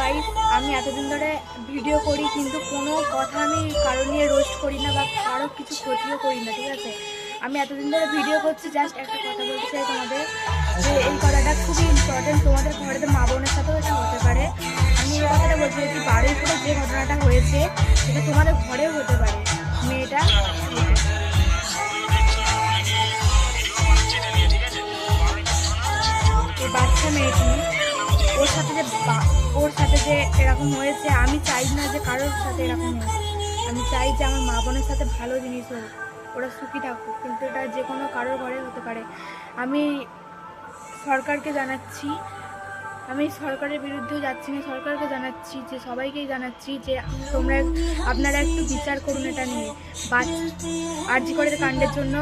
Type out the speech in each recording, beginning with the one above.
Guys, আমি এতদিন ধরে ভিডিও করি কিন্তু কোনো কথা আমি কারো নিয়ে রোস্ট করি না বা কারো কিছু ক্ষতিও করি না, ঠিক আছে। আমি এতদিন ধরে ভিডিও করছি, জাস্ট একটা কথা বলতে চাই তোমাদের, যে এই কথাটা খুবই ইম্পর্টেন্ট। তোমাদের ঘরেতে মা বোনের সাথেও এটা হতে পারে। আমি এই কথাটা বলতে চাইছি, বারুইপুরে যে ঘটনাটা হয়েছে সেটা তোমাদের ঘরেও হতে পারে। মেয়েটা এই বাচ্চা মেয়েটি, ওর সাথে যে এরকম হয়েছে, আমি চাই না যে কারোর সাথে এরকম হোক। আমি চাই যে আমার মা বোনের সাথে ভালো জিনিস হোক, ওরা সুখী থাকুক, কিন্তু এটা যে কোনো কারোর ঘরে হতে পারে। আমি সরকারকে জানাচ্ছি, আমি সরকারের বিরুদ্ধেও যাচ্ছি না, সরকারকে জানাচ্ছি, যে সবাইকেই জানাচ্ছি যে আপনারা একটু বিচার করুন এটা নিয়ে। আরজি করের কাণ্ডের জন্য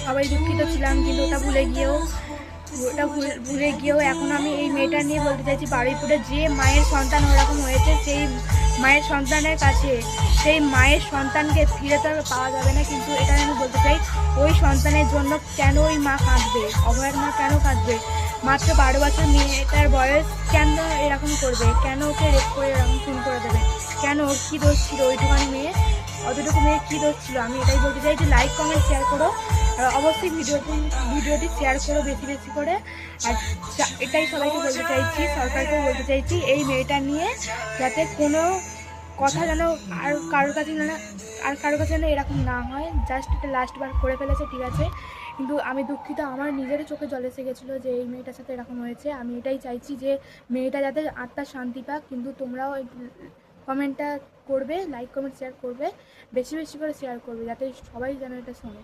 সবাই দুঃখিত ছিলাম, কিন্তু ওটা ভুলে গিয়েও এখন আমি এই মেয়েটা নিয়ে বলতে চাইছি, বারুইপুরে যে মায়ের সন্তান ওরকম হয়েছে, সেই মায়ের সন্তানের কাছে সেই মায়ের সন্তানকে ফিরে তো পাওয়া যাবে না, কিন্তু এটা আমি বলতে চাই, ওই সন্তানের জন্য কেন ওই মা কাঁদবে, অভয়ের মা কেন কাঁদবে? মাত্র 12 বছর মেয়েটার বয়স, কেন এরকম করবে? কেন ওকে রেপ করে এরকম খুন করে দেবে? কেন? ওর কী দোষ ছিল? ওইটুখানি মেয়ে, অতটুকু মেয়ে কী দোষ ছিল? আমি এটাই বলতে চাই যে লাইক কমেন্ট শেয়ার করো, আর অবশ্যই ভিডিওটি শেয়ার করো বেশি বেশি করে। আর এটাই সবাইকে বলতে চাইছি, সরকারকেও বলতে চাইছি, এই মেয়েটা নিয়ে যাতে কোনো কথা যেন কারোর কাছে যেন এরকম না হয়। জাস্ট এটা লাস্টবার করে ফেলেছে, ঠিক আছে, কিন্তু আমি দুঃখিত, আমার নিজেরই চোখে জল এসে গেছিলো যে এই মেয়েটার সাথে এরকম হয়েছে। আমি এটাই চাইছি যে মেয়েটা যাতে আত্মার শান্তি পাক, কিন্তু তোমরাও কমেন্টটা করবে, লাইক কমেন্ট শেয়ার করবে, বেশি বেশি করে শেয়ার করবে, যাতে সবাই যেন এটা শোনে।